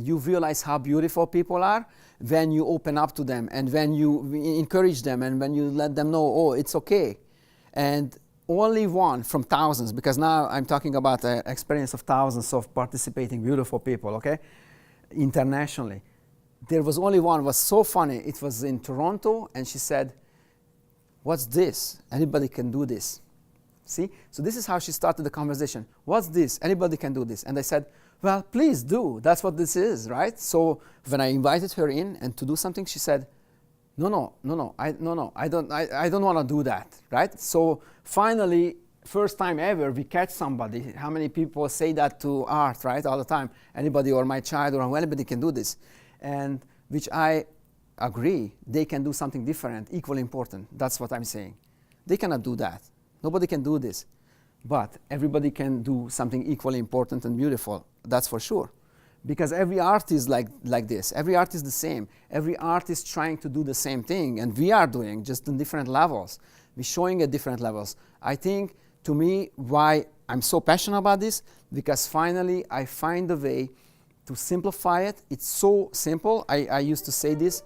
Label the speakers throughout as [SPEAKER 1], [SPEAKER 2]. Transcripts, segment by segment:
[SPEAKER 1] You realize how beautiful people are when you open up to them and when you encourage them and when you let them know, oh, it's okay. And only one from thousands, because now I'm talking about an experience of thousands of participating beautiful people, okay, internationally. There was only one, was so funny. It was in Toronto, and she said, what's this? Anybody can do this. See? So this is how she started the conversation. What's this? Anybody can do this. And I said, well, please do. That's what this is, right? So when I invited her in and to do something, she said, I don't want to do that, right? So finally, first time ever, we catch somebody. How many people say that to Art, right, all the time? Anybody or my child or anybody can do this. And which I agree, they can do something different, equally important. That's what I'm saying. They cannot do that. Nobody can do this. But everybody can do something equally important and beautiful, that's for sure. Because every art is like this. Every art is the same. Every art is trying to do the same thing, and we are doing, just in different levels. We're showing at different levels. I think, to me, why I'm so passionate about this, because finally I find a way to simplify it. It's so simple. I used to say this.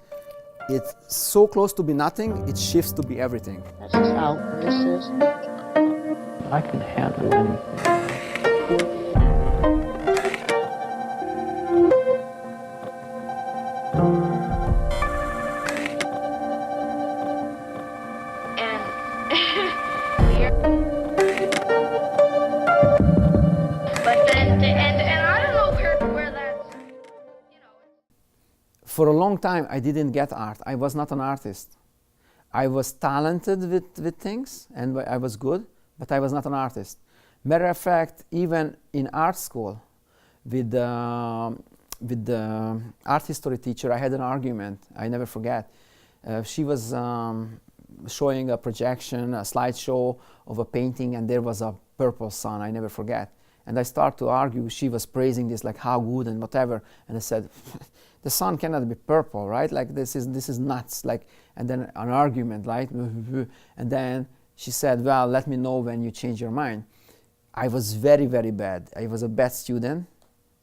[SPEAKER 1] It's so close to be nothing, it shifts to be everything.
[SPEAKER 2] That's just how this is. I can handle anything.
[SPEAKER 1] For a long time, I didn't get art. I was not an artist. I was talented with things, and I was good, but I was not an artist. Matter of fact, even in art school, with the art history teacher, I had an argument. I never forget. She was showing a projection, a slideshow of a painting, and there was a purple sun. I never forget. And I started to argue. She was praising this, like how good and whatever. And I said, the sun cannot be purple, right? Like this is nuts. Like, and then an argument, right? And then she said, well, let me know when you change your mind. I was very, very bad. I was a bad student,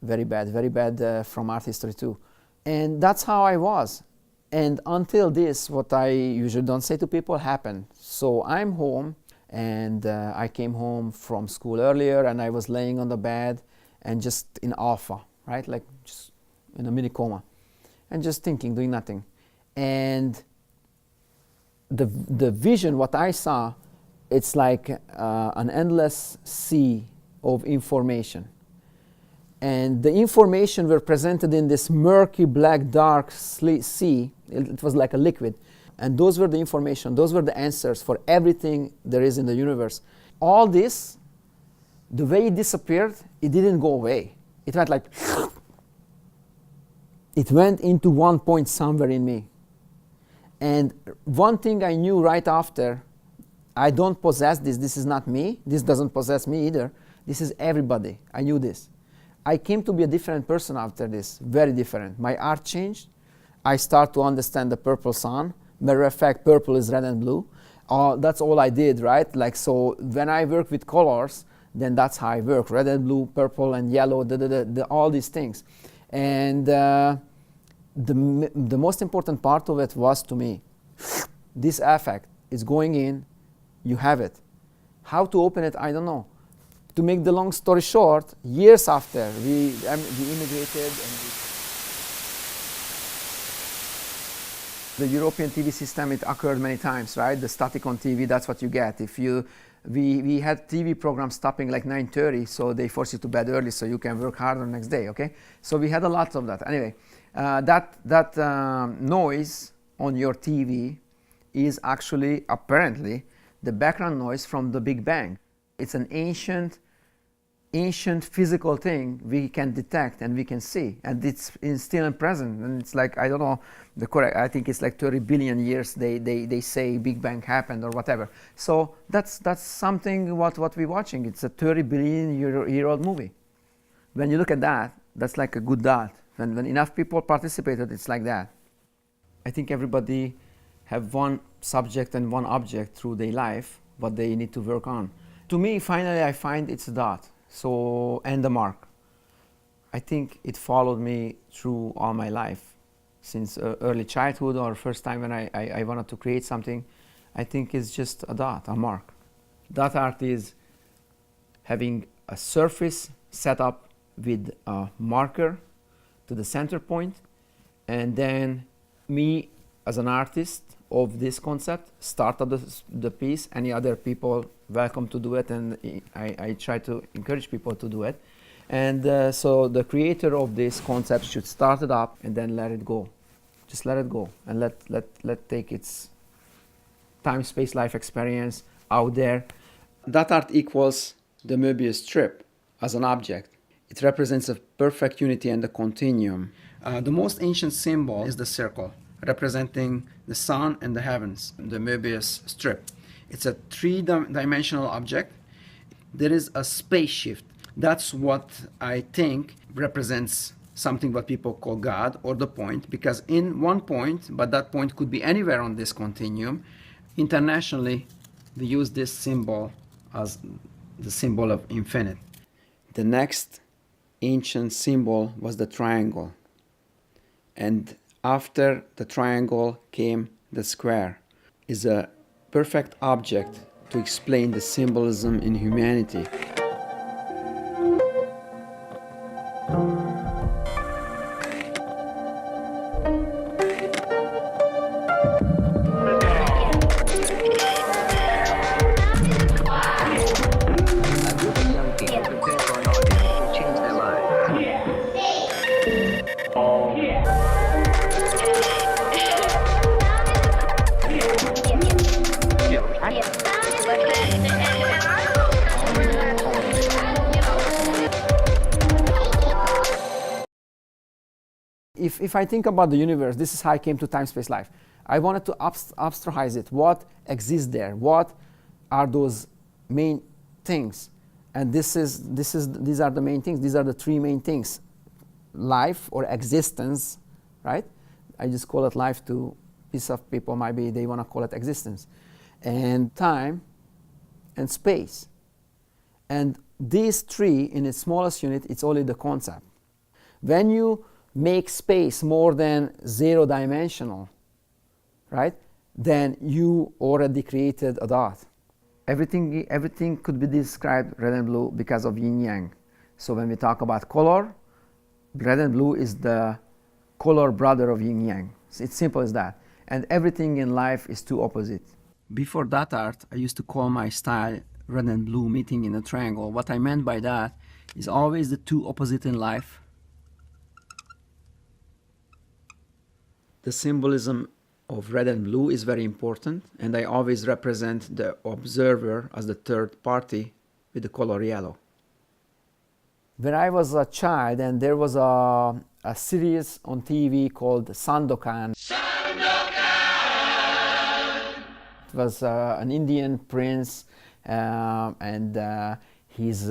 [SPEAKER 1] very bad from art history too. And that's how I was. And until this, what I usually don't say to people happened. So I'm home. And I came home from school earlier, and I was laying on the bed and just in alpha, right? Like just in a mini coma, and just thinking, doing nothing. And the vision, what I saw, it's like an endless sea of information. And the information were presented in this murky, black, dark sea. It was like a liquid. And those were the information, those were the answers for everything there is in the universe. All this, the way it disappeared, it didn't go away. It went like, it went into one point somewhere in me. And one thing I knew right after, I don't possess this, this is not me, this doesn't possess me either, this is everybody. I knew this. I came to be a different person after this, very different. My art changed. I start to understand the purple sun. Matter of fact, purple is red and blue. That's all I did, right? Like, so when I work with colors, then that's how I work. Red and blue, purple and yellow, all these things. And the most important part of it was, to me, this affect is going in, you have it. How to open it, I don't know. To make the long story short, years after, we immigrated, and the European TV system, it occurred many times, right? The static on TV, that's what you get. If we had TV programs stopping like 9:30, so they force you to bed early so you can work harder next day, okay? So we had a lot of that. Anyway, that noise on your TV is actually, apparently, the background noise from the Big Bang. It's an ancient physical thing we can detect and we can see, and it's still in present. And it's like, I don't know the correct, I think it's like 30 billion years they say Big Bang happened or whatever. So that's something what we're watching. It's a 30 billion year old movie. When you look at that, that's like a good dot. When enough people participated, it's like that. I think everybody have one subject and one object through their life, what they need to work on. To me, finally, I find it's a dot. So, and the mark. I think it followed me through all my life, since early childhood or first time when I wanted to create something. I think it's just a dot, a mark. Dot art is having a surface set up with a marker to the center point, and then me as an artist of this concept started the piece. Any other people welcome to do it, and I try to encourage people to do it. And so the creator of this concept should start it up and then let it go. Just let it go and let take its time, space, life experience out there. That art equals the Möbius strip as an object. It represents a perfect unity and a continuum. The most ancient symbol is the circle, representing the sun and the heavens, the Möbius strip. It's a three-dimensional object. There is a space shift. That's what I think represents something what people call God, or the point, because in one point, but that point could be anywhere on this continuum, internationally we use this symbol as the symbol of infinite. The next ancient symbol was the triangle, and after the triangle came the square. Is a perfect object to explain the symbolism in humanity. If I think about the universe, this is how I came to time, space, life. I wanted to abstract it. What exists there? What are those main things? And these are the main things. These are the three main things: life or existence, right? I just call it life. To piece of people, maybe they want to call it existence, and time, and space. And these three, in its smallest unit, it's only the concept. When you make space more than zero dimensional, right, then you already created a dot. Everything could be described red and blue because of yin yang. So when we talk about color, red and blue is the color brother of yin yang. It's simple as that. And everything in life is two opposites. Before that art, I used to call my style red and blue meeting in a triangle. What I meant by that is always the two opposites in life. The symbolism of red and blue is very important, and I always represent the observer as the third party with the color yellow. When I was a child, and there was a series on TV called Sandokan. It was an Indian prince and his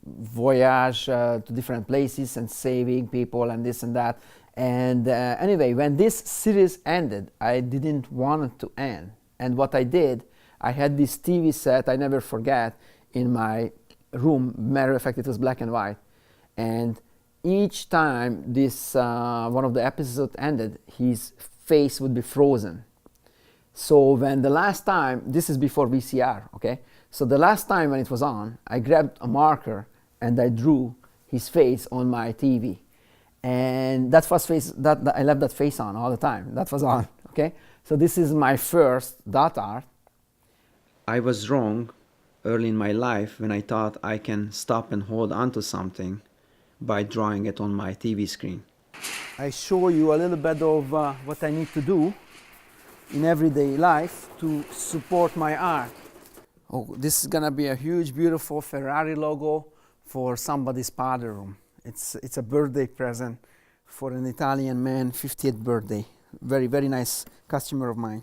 [SPEAKER 1] voyage to different places and saving people and this and that. And anyway, when this series ended, I didn't want it to end. And what I did, I had this TV set, I never forget, in my room. Matter of fact, it was black and white. And each time this one of the episodes ended, his face would be frozen. So when the last time, this is before VCR, okay? So the last time when it was on, I grabbed a marker and I drew his face on my TV. And that I left that face on all the time. That was on, okay? So this is my first dot art. I was wrong early in my life when I thought I can stop and hold on to something by drawing it on my TV screen. I show you a little bit of what I need to do in everyday life to support my art. Oh, this is gonna be a huge, beautiful Ferrari logo for somebody's powder room. It's a birthday present for an Italian man, 50th birthday. Very, very nice customer of mine.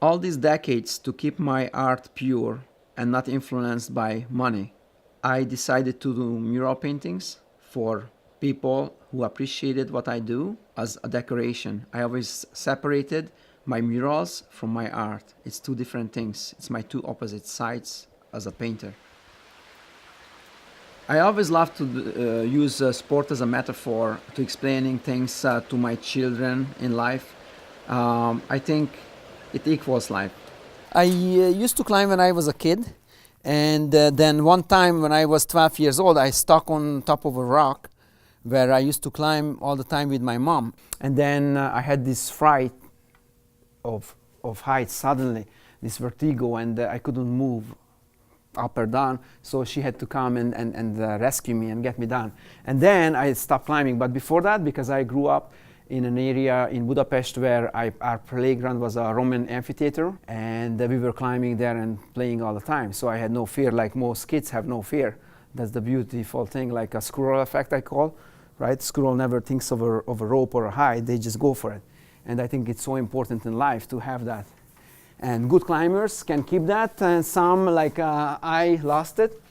[SPEAKER 1] All these decades to keep my art pure and not influenced by money, I decided to do mural paintings for people who appreciated what I do as a decoration. I always separated my murals from my art. It's two different things. It's my two opposite sides as a painter. I always love to use sport as a metaphor to explaining things to my children in life. I think it equals life. I used to climb when I was a kid, and then one time when I was 12 years old, I stuck on top of a rock where I used to climb all the time with my mom. And then I had this fright of heights suddenly, this vertigo, and I couldn't move up or down, so she had to come and rescue me and get me down. And then I stopped climbing. But before that, because I grew up in an area in Budapest where our playground was a Roman amphitheater, and we were climbing there and playing all the time. So I had no fear, like most kids have no fear. That's the beautiful thing, like a squirrel effect I call, right? Squirrel never thinks of a rope or a height, they just go for it. And I think it's so important in life to have that. And good climbers can keep that, and some, like I, lost it.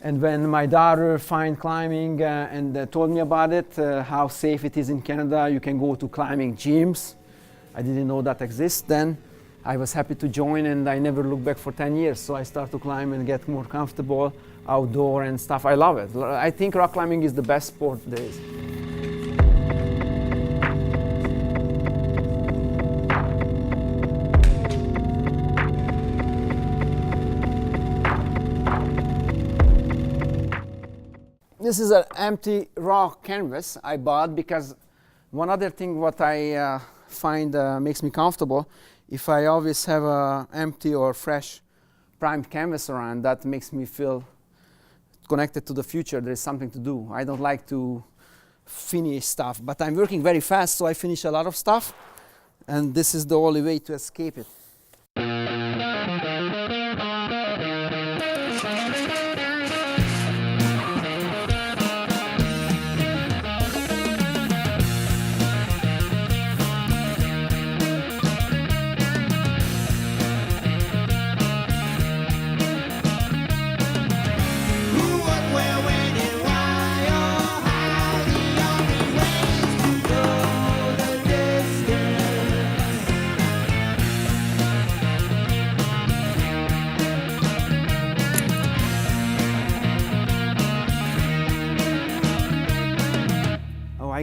[SPEAKER 1] And when my daughter found climbing and told me about it, how safe it is in Canada, you can go to climbing gyms. I didn't know that exists then. I was happy to join, and I never looked back for 10 years. So I started to climb and get more comfortable outdoor and stuff. I love it. I think rock climbing is the best sport there is. This is an empty raw canvas I bought because one other thing what I find makes me comfortable, if I always have an empty or fresh primed canvas around, that makes me feel connected to the future. There is something to do. I don't like to finish stuff, but I'm working very fast, so I finish a lot of stuff, and this is the only way to escape it.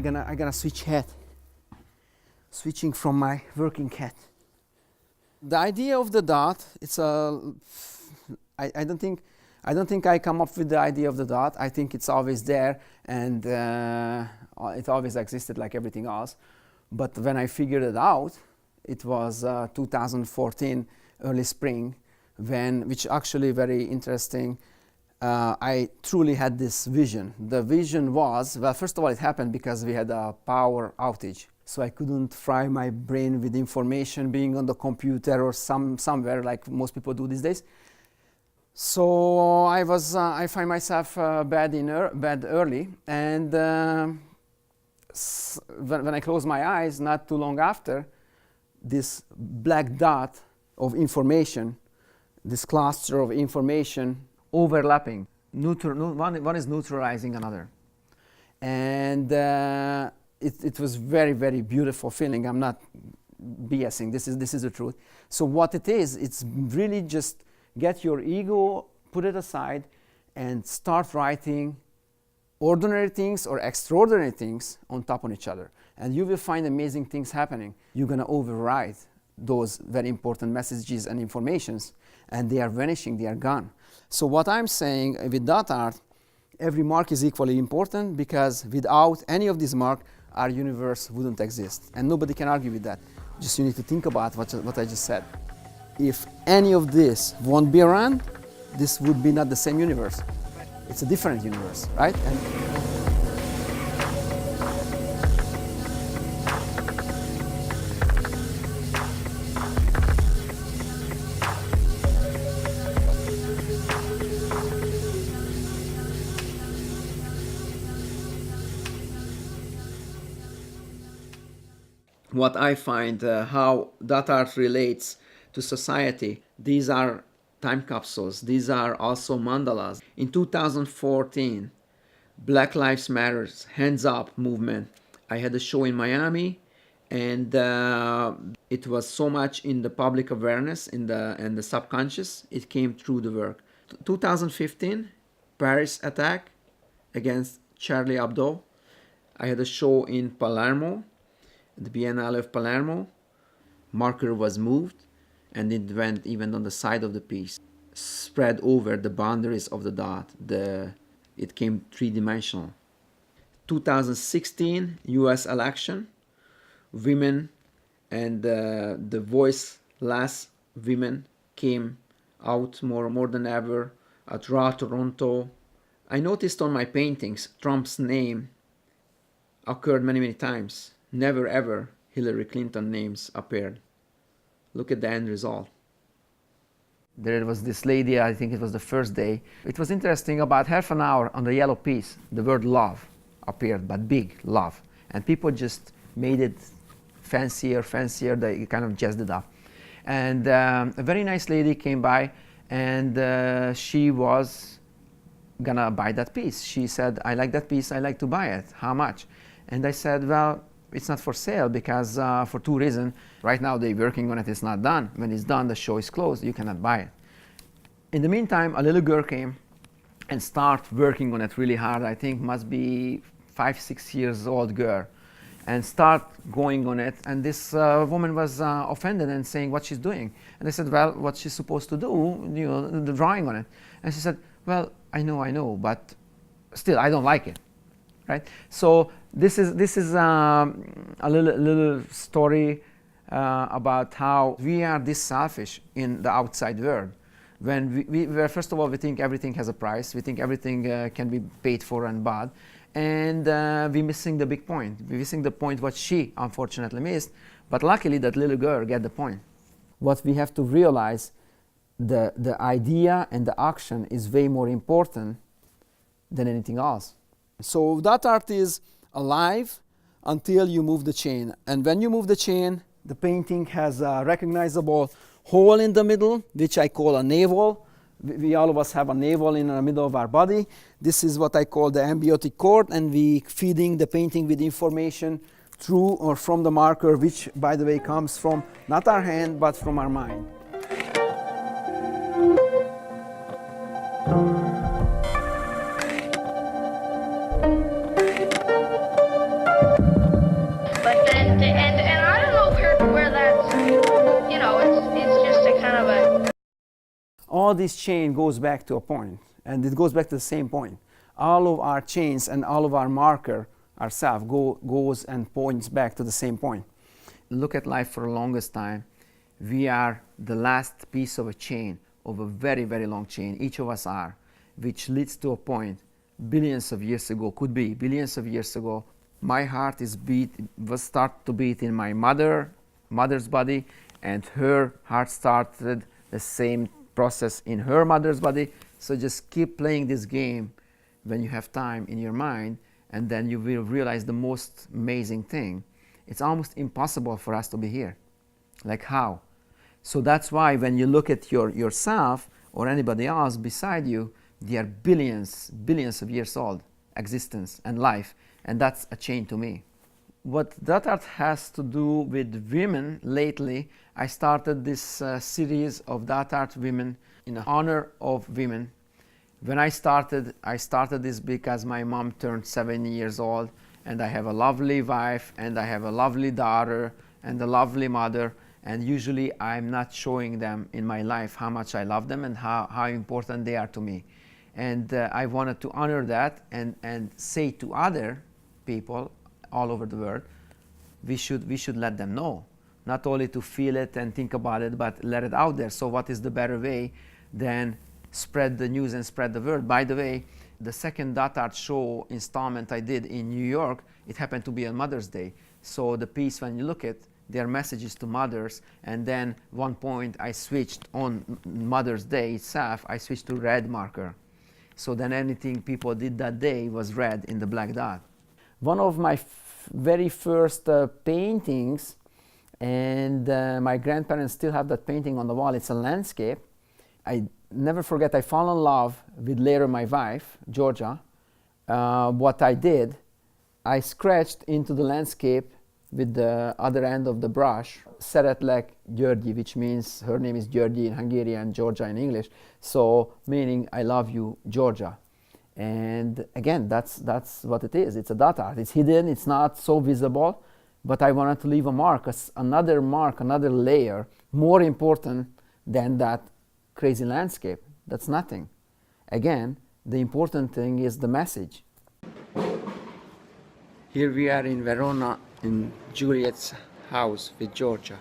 [SPEAKER 1] I'm gonna switch hat. Switching from my working hat. The idea of the dot, it's a. I don't think I come up with the idea of the dot. I think it's always there, and it always existed like everything else. But when I figured it out, it was 2014, early spring, which actually very interesting. I truly had this vision. The vision was, well, first of all, it happened because we had a power outage. So I couldn't fry my brain with information being on the computer or somewhere like most people do these days. So I find myself bed early, and when I close my eyes, not too long after, this black dot of information, this cluster of information overlapping. One is neutralizing another. And it was very, very beautiful feeling. I'm not BSing. This is the truth. So what it is, it's really just get your ego, put it aside, and start writing ordinary things or extraordinary things on top of each other. And you will find amazing things happening. You're going to overwrite those very important messages and informations, and they are vanishing, they are gone. So what I'm saying with DOTART, every mark is equally important, because without any of these marks, our universe wouldn't exist. And nobody can argue with that. Just you need to think about what I just said. If any of this won't be around, this would be not the same universe. It's a different universe, right? What I find, how DOTART relates to society, these are time capsules. These are also mandalas. In 2014, Black Lives Matter Hands Up movement, I had a show in Miami, and it was so much in the public awareness, in the subconscious, it came through the work. 2015, Paris attack, against Charlie Hebdo. I had a show in Palermo, the Biennale of Palermo. Marker was moved and it went even on the side of the piece, spread over the boundaries of the dot. It came three-dimensional. 2016 US election, women and the voiceless women came out more than ever at Raw Toronto. I noticed on my paintings Trump's name occurred many times. Never ever Hillary Clinton names appeared. Look at the end result. There was this lady, I think it was the first day. It was interesting, about half an hour on the yellow piece, the word love appeared, but big love. And people just made it fancier, they kind of jazzed it up. And a very nice lady came by and she was gonna buy that piece. She said, I like that piece, I like to buy it, how much? And I said, well, it's not for sale because for two reasons. Right now they're working on it, it's not done. When it's done, the show is closed, you cannot buy it. In the meantime, a little girl came and started working on it really hard. I think must be 5-6 years old girl, and start going on it. And this woman was offended and saying what she's doing. And I said, well, what she's supposed to do, you know, the drawing on it. And she said, well, I know, but still I don't like it. Right? So this is a little story about how we are this selfish in the outside world. When we first of all, we think everything has a price. We think everything can be paid for and bought, and we're missing the big point. We're missing the point what she unfortunately missed. But luckily, that little girl get the point. What we have to realize, the idea and the action is way more important than anything else. So DOTART is alive until you move the chain. And when you move the chain, the painting has a recognizable hole in the middle, which I call a navel. We all of us have a navel in the middle of our body. This is what I call the ambiotic cord, and we feeding the painting with information through or from the marker, which, by the way, comes from not our hand, but from our mind. All this chain goes back to a point, and it goes back to the same point. All of our chains and all of our marker, ourselves, goes and points back to the same point. Look at life for the longest time. We are the last piece of a chain, of a very, very long chain. Each of us are, which leads to a point. Billions of years ago, could be billions of years ago, my heart was start to beat in my mother's body, and her heart started the same process in her mother's body. So just keep playing this game when you have time in your mind, and then you will realize the most amazing thing. It's almost impossible for us to be here. Like how? So that's why when you look at yourself or anybody else beside you, they are billions of years old, existence and life, and that's a chain to me. What DOTART has to do with women lately, I started this series of DOTART women in honor of women. When I started this because my mom turned 70 years old, and I have a lovely wife, and I have a lovely daughter, and a lovely mother, and usually I'm not showing them in my life how much I love them and how important they are to me. And I wanted to honor that and say to other people all over the world, we should let them know, not only to feel it and think about it, but let it out there. So what is the better way than spread the news and spread the word? By the way, the second DOTART show installment I did in New York, it happened to be on Mother's Day. So the piece, when you look at, their messages to mothers, and then one point I switched on Mother's Day itself, I switched to red marker. So then anything people did that day was red in the black dot. One of my very first paintings, and my grandparents still have that painting on the wall. It's a landscape. I never forget, I fell in love with later my wife, Georgia. What I did, I scratched into the landscape with the other end of the brush, Szeretlek Györgyi, which means her name is Györgyi in Hungarian, Georgia in English, so meaning I love you, Georgia. And again, that's what it is. It's a DOTART. It's hidden, it's not so visible, but I wanted to leave a mark, another mark, another layer, more important than that crazy landscape. That's nothing. Again, the important thing is the message. Here we are in Verona, in Juliet's house with Georgia.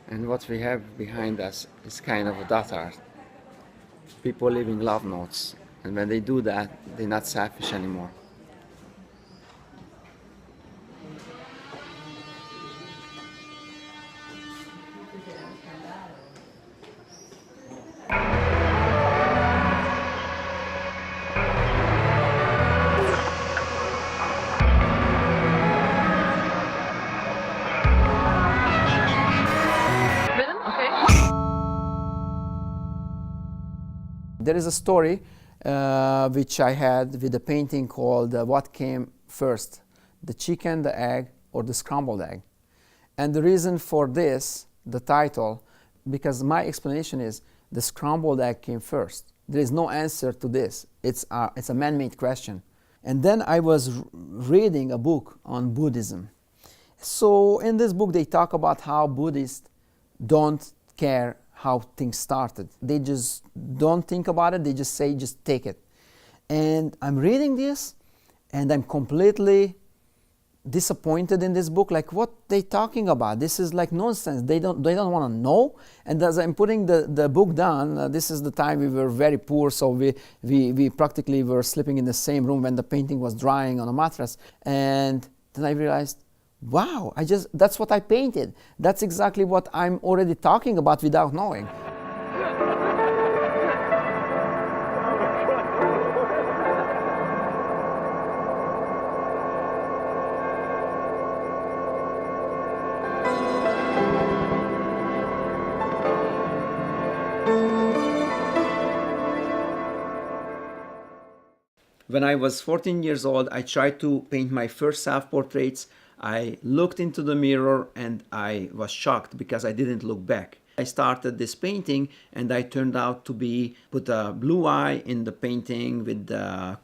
[SPEAKER 1] And what we have behind us is kind of a DOTART. People leaving love notes. And when they do that, they're not selfish anymore. There is a story which I had with a painting called What Came First, the chicken, the egg, or the scrambled egg. And the reason for this, the title, because my explanation is the scrambled egg came first. There is no answer to this. It's a man-made question. And then I was reading a book on Buddhism. So in this book they talk about how Buddhists don't care how things started. They just don't think about it, they just say, just take it. And I'm reading this and I'm completely disappointed in this book, like what they talking about. This is like nonsense. They don't want to know. And as I'm putting the book down, this is the time we were very poor, so we practically were sleeping in the same room when the painting was drying on a mattress. And then I realized, wow, that's what I painted. That's exactly what I'm already talking about without knowing. When I was 14 years old, I tried to paint my first self-portraits. I looked into the mirror and I was shocked because I didn't look back. I started this painting and I turned out to put a blue eye in the painting with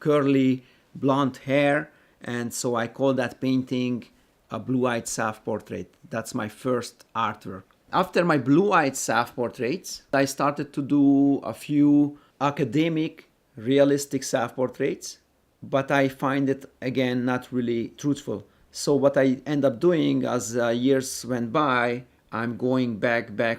[SPEAKER 1] curly blonde hair, and so I called that painting a blue-eyed self-portrait. That's my first artwork. After my blue-eyed self-portraits, I started to do a few academic, realistic self-portraits, but I find it again not really truthful. So what I end up doing as years went by, I'm going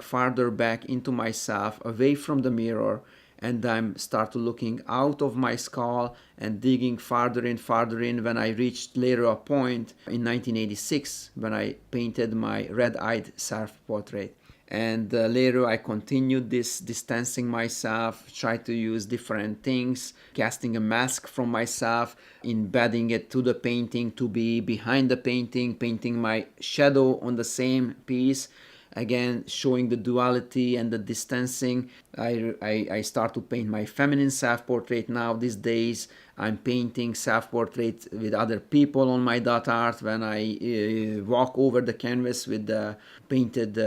[SPEAKER 1] farther back into myself, away from the mirror, and I'm start looking out of my skull and digging farther in. When I reached later a point in 1986 when I painted my red-eyed self-portrait. And later I continued this distancing myself, tried to use different things, casting a mask from myself, embedding it to the painting to be behind the painting, painting my shadow on the same piece, again showing the duality and the distancing. I start to paint my feminine self-portrait now these days. I'm painting self-portraits with other people on my DOTART when I walk over the canvas with the painted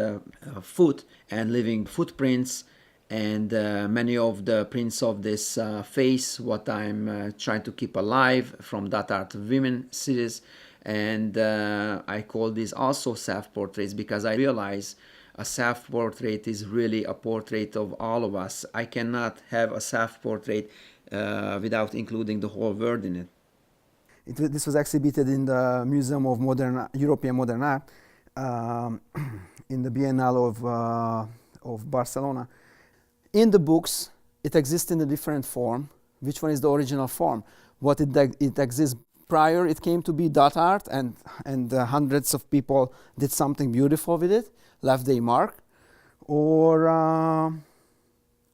[SPEAKER 1] foot and leaving footprints, and many of the prints of this face, what I'm trying to keep alive from DOTART Women series. And I call these also self-portraits because I realize a self-portrait is really a portrait of all of us. I cannot have a self-portrait without including the whole world in it. This was exhibited in the Museum of European Modern Art in the Biennale of Barcelona. In the books, it exists in a different form. Which one is the original form? What it exists prior, it came to be DOTART, and hundreds of people did something beautiful with it, left their mark, or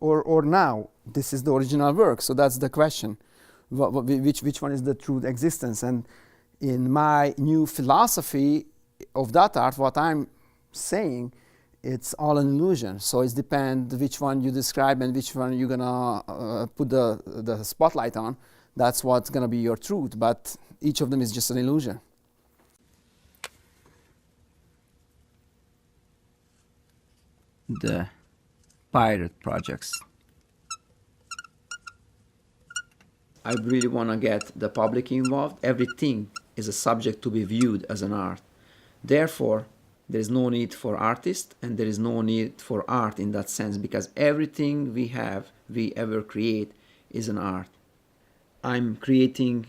[SPEAKER 1] now this is the original work. So that's the question: which one is the true existence? And in my new philosophy of DOTART, what I'm saying, it's all an illusion. So it depends which one you describe and which one you're gonna put the spotlight on. That's what's gonna be your truth, but each of them is just an illusion. The pirate projects. I really want to get the public involved. Everything is a subject to be viewed as an art. Therefore, there is no need for artists and there is no need for art in that sense, because everything we ever create is an art. I'm creating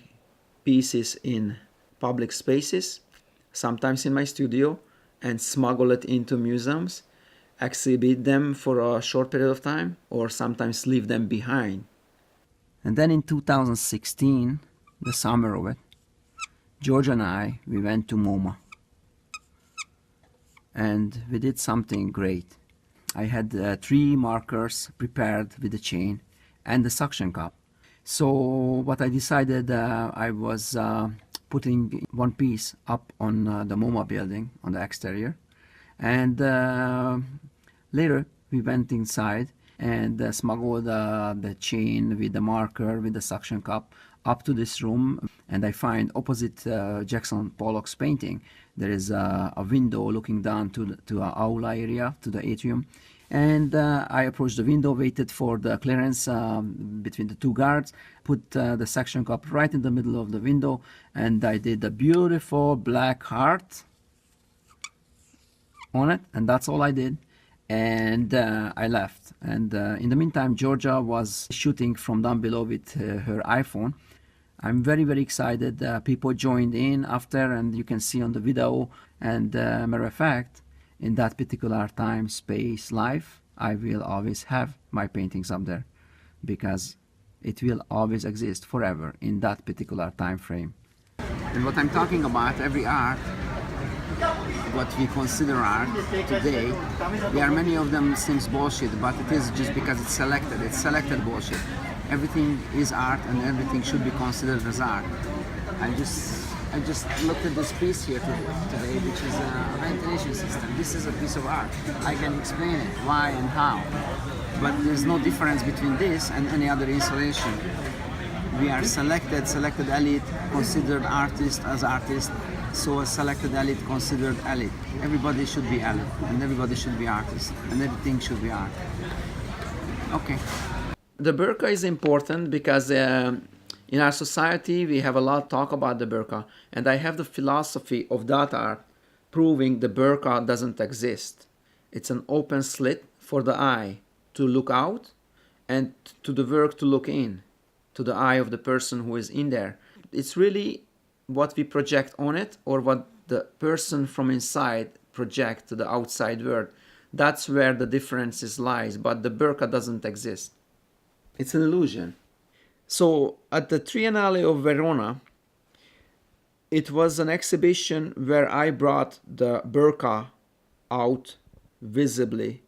[SPEAKER 1] pieces in public spaces, sometimes in my studio, and smuggle it into museums, exhibit them for a short period of time, or sometimes leave them behind. And then in 2016, the summer of it, George and I, we went to MoMA. And we did something great. I had 3 markers prepared with the chain and the suction cup. So what I decided, I was putting one piece up on the MoMA building on the exterior. And later we went inside and smuggled the chain with the marker, with the suction cup, up to this room. And I find opposite Jackson Pollock's painting, there is a window looking down to our aula area, to the atrium. And I approached the window, waited for the clearance between the 2 guards, put the suction cup right in the middle of the window, and I did a beautiful black heart on it, and that's all I did. And I left. And in the meantime, Georgia was shooting from down below with her iPhone. I'm very, very excited. People joined in after, and you can see on the video. And matter of fact, in that particular time, space, life, I will always have my paintings up there, because it will always exist forever in that particular time frame. And what I'm talking about, every art, what we consider art today, there are many of them seems bullshit, but it is just because it's selected bullshit. Everything is art and everything should be considered as art. I just looked at this piece here today, which is a ventilation system. This is a piece of art. I can explain it, why and how. But there's no difference between this and any other installation. We are selected elite, considered artist as artist, so a selected elite considered elite. Everybody should be elite, and everybody should be artist, and everything should be art. Okay. The burqa is important because in our society we have a lot of talk about the burqa, and I have the philosophy of DOTART proving the burqa doesn't exist. It's an open slit for the eye to look out and to the work to look in, to the eye of the person who is in there. It's really what we project on it, or what the person from inside project to the outside world. That's where the differences lies, but the burqa doesn't exist. It's an illusion. So at the Triennale of Verona, it was an exhibition where I brought the burqa out visibly.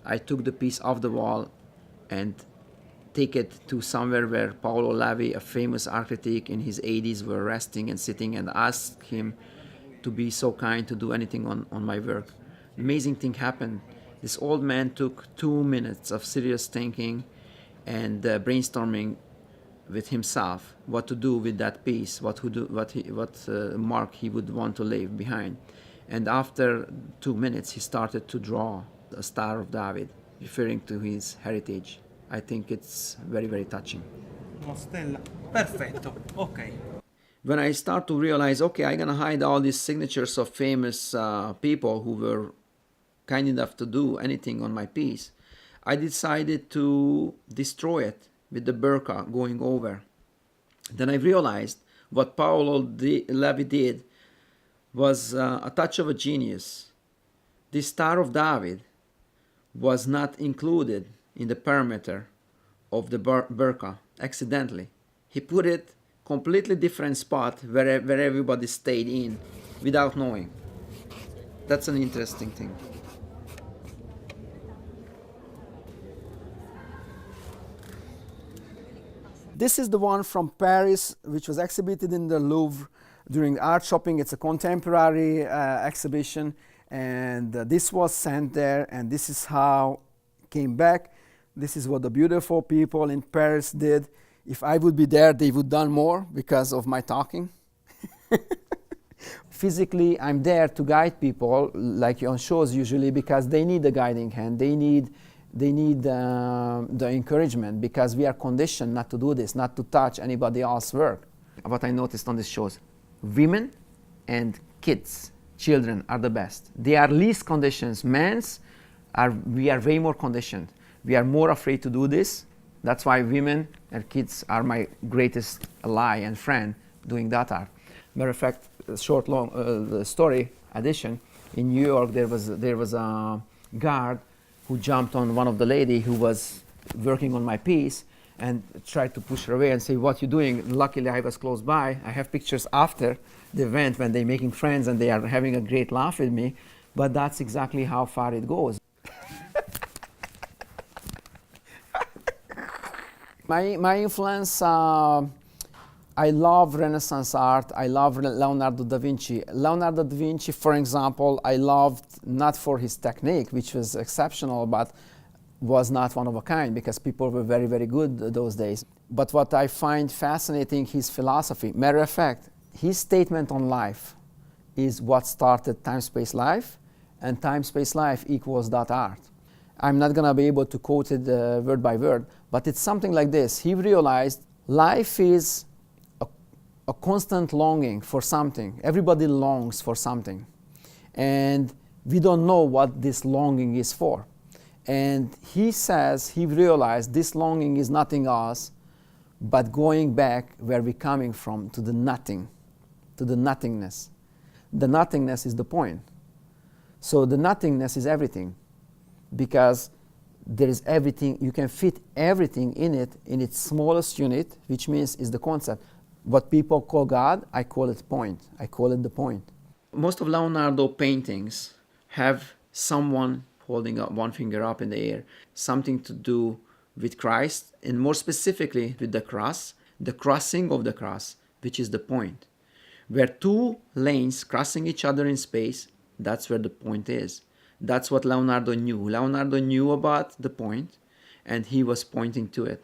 [SPEAKER 1] I took the piece off the wall and take it to somewhere where Paolo Levi, a famous architect in his 80s, were resting and sitting, and asked him to be so kind to do anything on my work. Amazing thing happened. This old man took 2 minutes of serious thinking and brainstorming with himself what to do with that piece, what mark he would want to leave behind. And after 2 minutes, he started to draw a Star of David, referring to his heritage. I think it's very, very touching.
[SPEAKER 3] Una stella. Perfetto. Okay.
[SPEAKER 1] When I start to realize, okay, I'm gonna hide all these signatures of famous people who were kind enough to do anything on my piece, I decided to destroy it with the burqa going over. Then I realized what Paolo Levi did was a touch of a genius. The Star of David was not included in the perimeter of the burqa accidentally. He put it completely different spot where everybody stayed in without knowing. That's an interesting thing. This is the one from Paris, which was exhibited in the Louvre during art shopping. It's a contemporary exhibition, and this was sent there, and this is how it came back. This is what the beautiful people in Paris did. If I would be there, they would done more because of my talking. Physically, I'm there to guide people, like on shows usually, because they need a guiding hand. They need they need the encouragement, because we are conditioned not to do this, not to touch anybody else's work. What I noticed on this shows, women and kids, children are the best. They are least conditioned. We are way more conditioned. We are more afraid to do this. That's why women and kids are my greatest ally and friend doing DOTART. Matter of fact, the story addition, in New York there was a guard who jumped on one of the lady who was working on my piece and tried to push her away and say, "What you doing?" Luckily I was close by. I have pictures after the event when they're making friends and they are having a great laugh with me, but that's exactly how far it goes. My influence, I love Renaissance art. I love Leonardo da Vinci. Leonardo da Vinci, for example, I loved not for his technique, which was exceptional, but was not one of a kind, because people were very, very good those days. But what I find fascinating, his philosophy. Matter of fact, his statement on life is what started Time-Space Life, and Time-Space Life equals DOTART. I'm not going to be able to quote it word by word, but it's something like this. He realized life is a constant longing for something. Everybody longs for something. And we don't know what this longing is for. And he says he realized this longing is nothing else but going back where we're coming from, to the nothing, to the nothingness. The nothingness is the point. So the nothingness is everything, because there is everything, you can fit everything in it, in its smallest unit, which means is the concept. What people call God, I call it point. I call it the point. Most of Leonardo paintings have someone holding up one finger up in the air, something to do with Christ, and more specifically with the cross, the crossing of the cross, which is the point. Where two lanes crossing each other in space, that's where the point is. That's what Leonardo knew. Leonardo knew about the point, and he was pointing to it.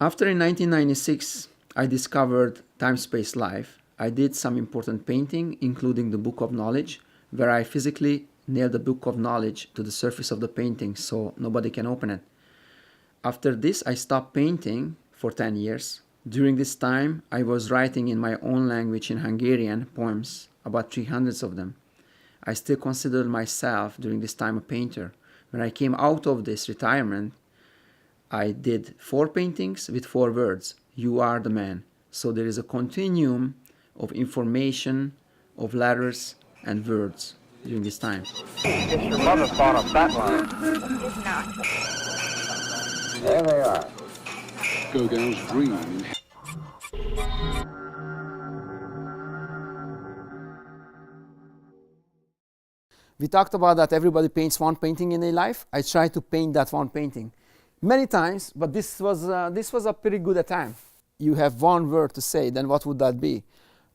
[SPEAKER 1] After in 1996, I discovered Time-Space Life. I did some important painting, including the Book of Knowledge, where I physically nailed the Book of Knowledge to the surface of the painting so nobody can open it. After this, I stopped painting for 10 years. During this time, I was writing in my own language in Hungarian poems, about 300 of them. I still considered myself during this time a painter. When I came out of this retirement, I did 4 paintings with 4 words. You are the man. So there is a continuum of information, of letters and words during this time.
[SPEAKER 4] Guess your mother thought of that line.
[SPEAKER 5] It's not.
[SPEAKER 4] There they are.
[SPEAKER 6] Gauguin's dream.
[SPEAKER 1] We talked about that everybody paints one painting in their life. I tried to paint that one painting many times, but this was a pretty good attempt. You have one word to say, then what would that be?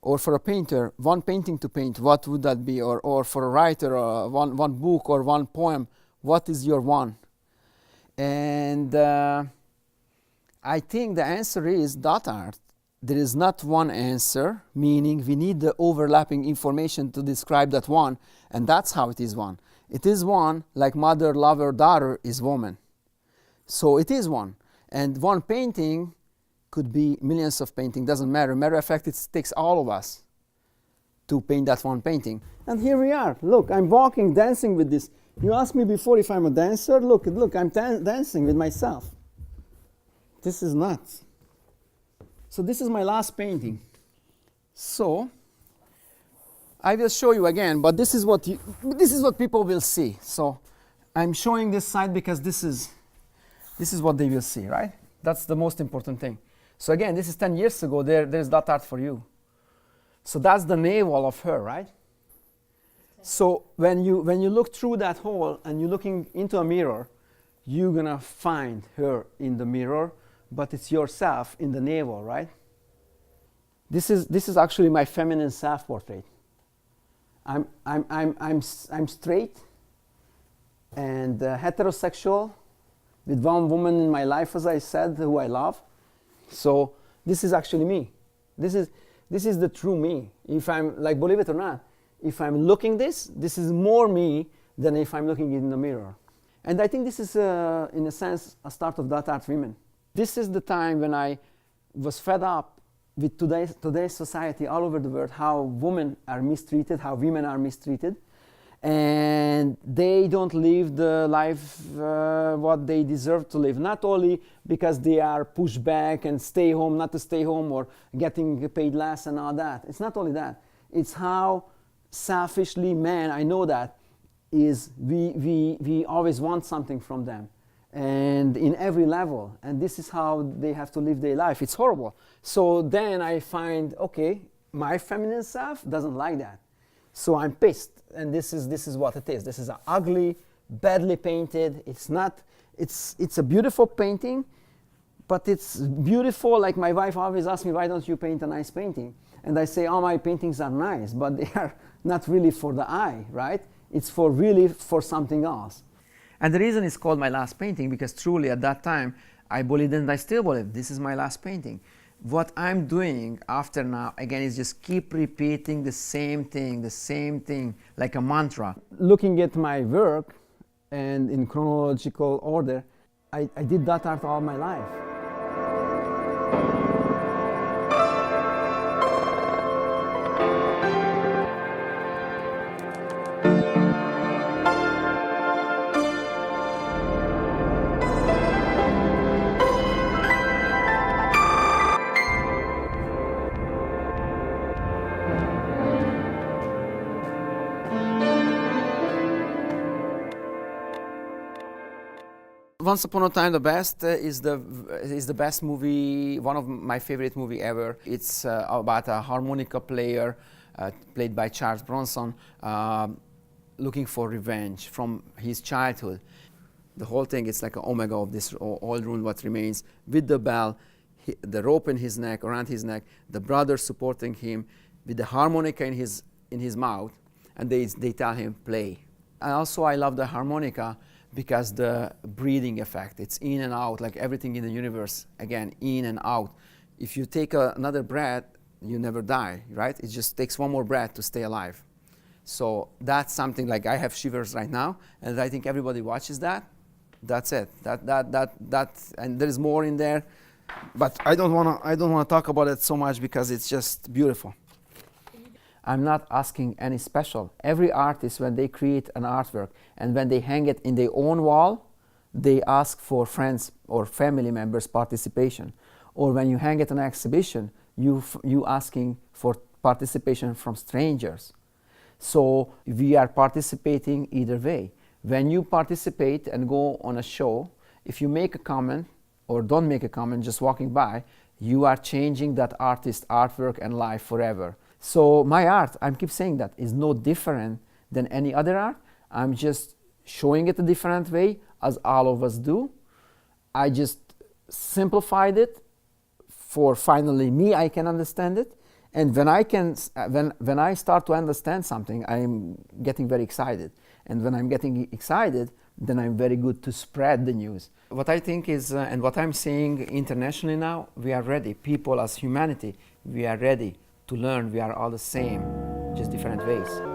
[SPEAKER 1] Or for a painter, one painting to paint, what would that be? Or for a writer, one book or one poem, what is your one? And I think the answer is DOTART. There is not one answer, meaning we need the overlapping information to describe that one, and that's how it is one. It is one like mother, lover, daughter is woman. So it is one. And one painting could be millions of paintings, doesn't matter. Matter of fact, it takes all of us to paint that one painting. And here we are. Look, I'm walking, dancing with this. You asked me before if I'm a dancer. Look, I'm dancing with myself. This is nuts. So this is my last painting. So I will show you again, but this is what people will see. So I'm showing this side because this is what they will see, right? That's the most important thing. So again, this is 10 years ago. There's DOTART for you. So that's the navel of her, right? So when you look through that hole and you're looking into a mirror, you're gonna find her in the mirror, but it's yourself in the navel, right? This is actually my feminine self-portrait. I'm straight and heterosexual, with one woman in my life, as I said, who I love. So this is actually me. This is the true me. If I'm, like, believe it or not, if I'm looking this is more me than if I'm looking in the mirror. And I think this is, in a sense, a start of DOTART Women. This is the time when I was fed up with today's society all over the world, how women are mistreated, how women are mistreated, and they don't live the life what they deserve to live, not only because they are pushed back and stay home, not to stay home, or getting paid less and all that. It's not only that, it's how selfishly men, I know that, is we always want something from them, and in every level, and this is how they have to live their life. It's horrible. So then I find, okay, my feminine self doesn't like that, so I'm pissed, and this is what it is. This is an ugly, badly painted. It's not. It's a beautiful painting, but it's beautiful. Like my wife always asks me, why don't you paint a nice painting? And I say, all my paintings are nice, but they are not really for the eye, right? It's for really for something else. And the reason it's called my last painting, because truly at that time I believed, and I still believe, this is my last painting. What I'm doing after now, again, is just keep repeating the same thing, like a mantra. Looking at my work, and in chronological order, I did that art all my life. Once Upon a Time, the best is the best movie, one of my favorite movie ever. It's about a harmonica player played by Charles Bronson looking for revenge from his childhood. The whole thing is like an omega of this old rune what remains, with the bell, the rope in his neck, around his neck, the brother supporting him with the harmonica in his mouth, and they tell him play. And also I love the harmonica because the breathing effect, it's in and out, like everything in the universe, again, in and out. If you take another breath, you never die, right? It just takes one more breath to stay alive. So that's something, like I have shivers right now, and I think everybody watches that. That's it. And there is more in there, but I don't wanna talk about it so much because it's just beautiful. I'm not asking any special. Every artist, when they create an artwork and when they hang it in their own wall, they ask for friends or family members' participation. Or when you hang it in an exhibition, you asking for participation from strangers. So we are participating either way. When you participate and go on a show, if you make a comment or don't make a comment, just walking by, you are changing that artist's artwork and life forever. So my art, I keep saying that, is no different than any other art. I'm just showing it a different way, as all of us do. I just simplified it for finally me, I can understand it. And when I start to understand something, I'm getting very excited. And when I'm getting excited, then I'm very good to spread the news. What I think is, and what I'm seeing internationally now, we are ready. People as humanity, we are ready to learn. We are all the same, just different ways.